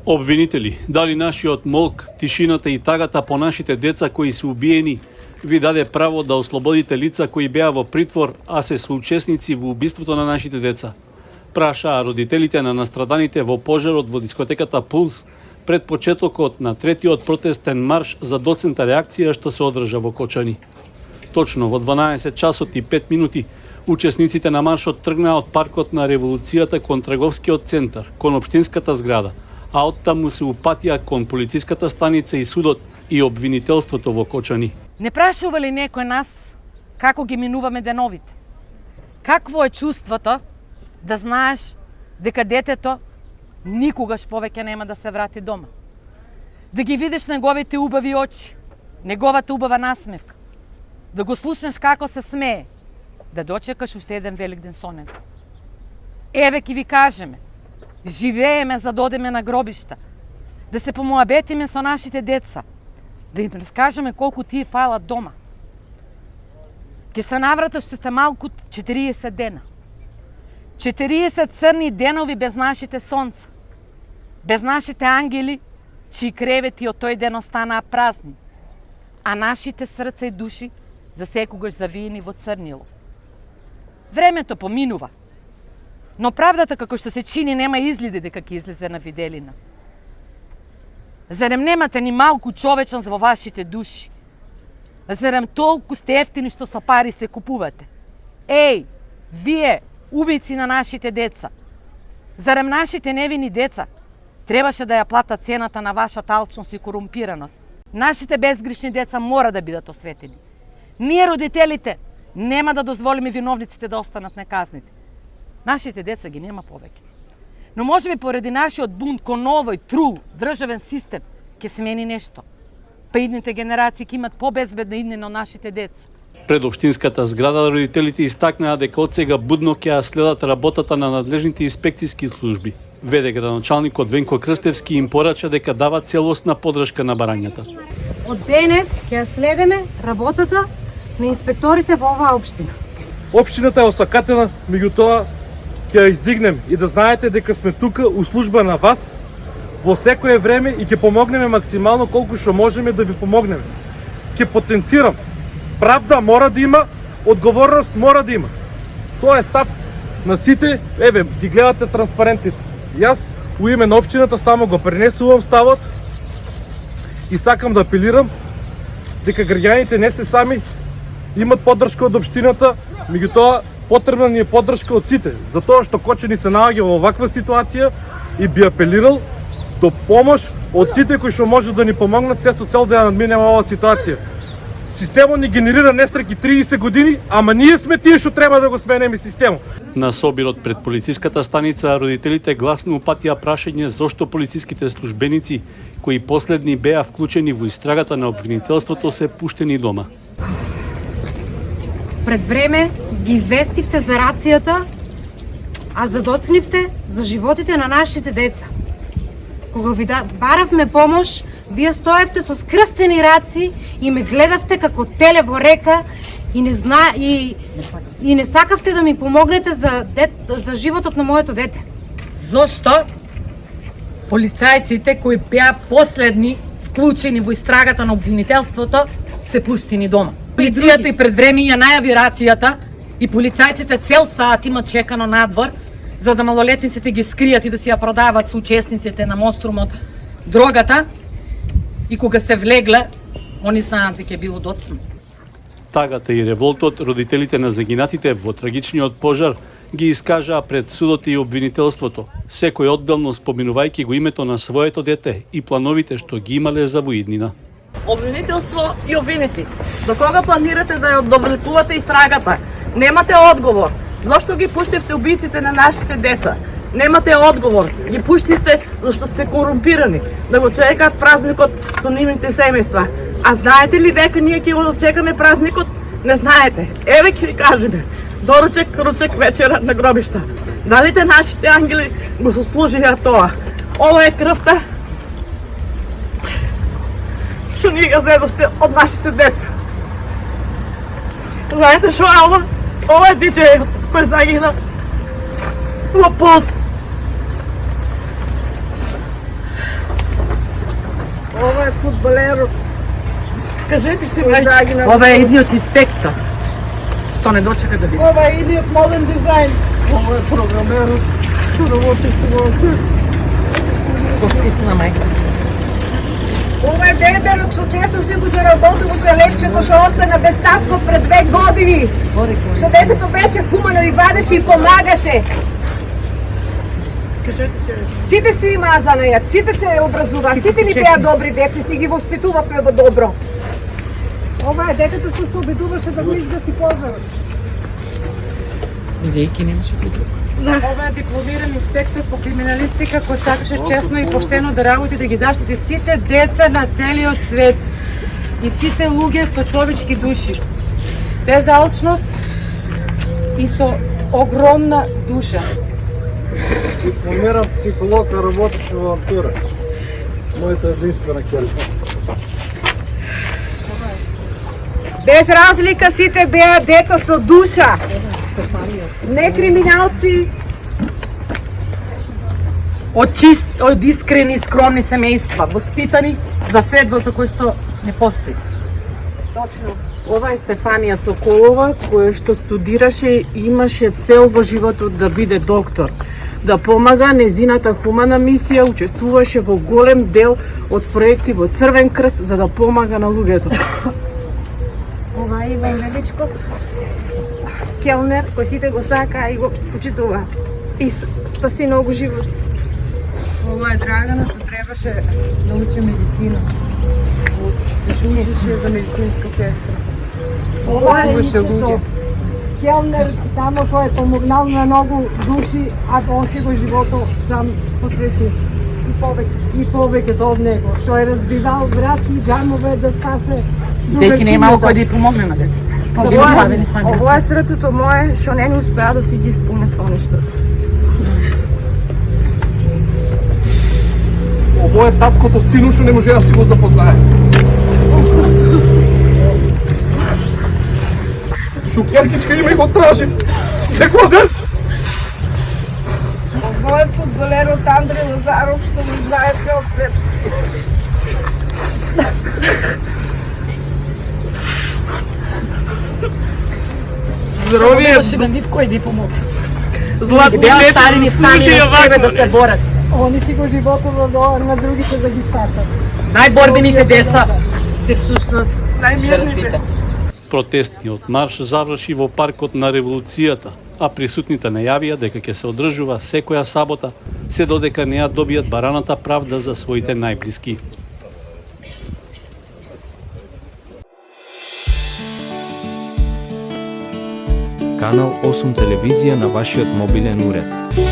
Обвинители, дали нашиот молк, тишината и тагата по нашите деца кои се убиени ви даде право да ослободите лица кои беа во притвор, а се соучесници во убиството на нашите деца? Прашаа родителите на настраданите во пожарот во дискотеката Пулс пред почетокот на третиот протестен марш за доцнета реакција што се одржа во Кочани. Точно во 12 часот и 5 минути учесниците на маршот тргнаа од паркот на Револуцијата кон трговскиот центар, кон општинската зграда, а оттаму се упатија кон полициската станица и судот и обвинителството во Кочани. Не прашува ли некој нас како ги минуваме деновите? Какво е чувството да знаеш дека детето никогаш повеќе нема да се врати дома? Да ги видиш неговите убави очи, неговата убава насмевка, да го слушнеш како се смее, да дочекаш уште еден Великден со него. Еве ќе ви кажеме, живееме за да одеме на гробишта, да се помоабетиме со нашите деца, да им раскажеме колку тие фалат дома. Ке се наврата што сте малку 40 дена. 40 црни денови без нашите сонца, без нашите ангели, чии кревети од тој ден останаа празни, а нашите срца и души за секогаш завиени во црнило. Времето поминува, но правдата како што се чини нема изгледи дека ќе излезе на виделина. Зарем немате ни малку човечност во вашите души? Зарем толку сте ефтини што со пари се купувате? Еј, вие, убици на нашите деца, зарем нашите невини деца требаше да ја платат цената на вашата алчност и корумпираност? Нашите безгришни деца мора да бидат осветени. Ние, родителите, нема да дозволиме виновниците да останат неказнити. Нашите деца ги нема повеќе. Но можеби поради нашиот бунт кон овој трул државен систем ќе смени нешто. Па идните генерации ќе имат побезбедна иднина од нашите деца. Пред општинската зграда родителите истакнаа дека од сега будно ќе следат работата на надлежните инспекциски служби. ВД градоначалникот Венко Крстевски им порача дека дава целосна поддршка на барањата. Од денес ќе следиме работата на инспекторите во оваа општина. Општината е осакатена, меѓутоа ќе ја издигнем и да знаете дека сме тука у служба на вас во секое време и ќе помогнеме максимално колку што можеме да ви помогнеме. Ќе потенцирам, правда мора да има, одговорност мора да има. Тоа е став на сите, еве, ги гледате транспарентите. Јас у име на општината само го пренесувам ставот и сакам да апелирам дека граѓаните не се сами, имат поддршка од општината, меѓутоа потребна ни е поддршка од сите, затоа што Кочани се наоѓа во оваква ситуација и би апелирал до помош од сите кои што може да ни помогнат се со цел да ја надминеме оваа ситуација. Системот ни генерира несреќи 30 години, ама ние сме тие што треба да го сменеме системот. На собирот пред полициската станица родителите гласно упатија прашање зошто полициските службеници кои последни беа вклучени во истрагата на обвинителството се пуштени дома. Пред време ги известивте за рацијата, а задоцнивте за животите на нашите деца. Кога ви баравме помош, вие стоевте со скрстени раци и ме гледавте како теле во река и не сакавте да ми помогнете за животот на моето дете. Зошто полицајците кои беа последни вклучени во истрагата на обвинителството се пуштени дома? Полицијата и пред време ја најави рацијата и полицајците цел саат имат чекано надвор за да малолетниците ги скријат и да си ја продават со учесниците на монструмот дрогата и кога се влегле, они знаат дека било доцна. Тагата и револтот родителите на загинатите во трагичниот пожар ги искажаа пред судот и обвинителството, секој одделно споминувајќи го името на своето дете и плановите што ги имале за воиднина. Обвинителство и обвинети. До кога планирате да ја довлекувате истрагата? Немате одговор. Зошто ги пуштивте убиците на нашите деца? Немате одговор. Ги пуштивте зашто сте корумпирани, да го чекаат празникот со нивните семејства. А знаете ли дека ние ќе го чекаме празникот? Не знаете. Еве ќе ви кажеме. Доручек, ручек, вечера на гробишта. Дали те нашите ангели го сослужија тоа? Ова е крвта што ние ga зедовте од нашите деца. Знаете што е ова? Ова е диджејот кој загина во Пулс. мој фудбалер. Кажете се, мајче. Ова е едниот инспектор. Што не дочека да биде. Ова е едниот моден дизајн. Ова е програмерот. Што работи во свет. Што втисна мајка. Ова е беберот што често си го заработуваше лепчето што остана без татко пред 2 години. Што детето беше хумано и вадеше и помагаше. Сите се имаа занајат, сите се образуваа, сите ни беа добри деца, си ги воспитувавме во добро. Ова е детето што се обидуваше да го изгаси пожарот. Бидејќи немаше друго. Ова е дипломиран инспектор по криминалистика кој сакаше честно и поштено да работи да ги заштити сите деца на целиот свет и сите луѓе со човечки души. Без алчност и со огромна душа. Дипломиран психолог, а работеше во Антура. Мојата единствена ќерка. Без разлика сите беа деца со душа. Не криминалци. Од искрени, скромни семејства, воспитани за свет во за кој што не постои. Точно. Ова е Стефанија Соколова, која што студираше и имаше цел во животот да биде доктор. Да помага незината хумана мисија, учествуваше во голем дел од проекти во Црвен крст за да помага на луѓето. Ова е Иван Величко, келнер, кој сите го сака и го почитува. И спаси многу живот. Ова е Драгана што требаше да учи медицина. Учеше за медицинска сестра. Ова е Слушаше Ичето, луѓе. келнер, тамо кој е помогнал на многу души, а он си го живото сам посвети. И повеќето од него, што е разбивал врати и джамове да спасе Бидејќи не имало кој да ја помогне на децата. Били оставени сами. Ова е срцето мое што не успеа да си ги исполни соништата. Ово е таткото сину што не може да си го запознае. Шукеркичка име го тражи секој ден. Ово е фудбалерот Андре Лазаров што го знае цел свет. Здравие. Беше на нив кој да ја помогне. Златни Беа деца старини сами служи на себе овако. да се борат. Они си го животува на другите да ги спасат. Најборбените деца се всушност Најмирните. жртвите. Протестниот марш заврши во паркот на Револуцијата, а присутните најавија дека ќе се одржува секоја сабота, се додека не ја добијат бараната правда за своите најблиски. Канал 8 телевизија на вашиот мобилен уред.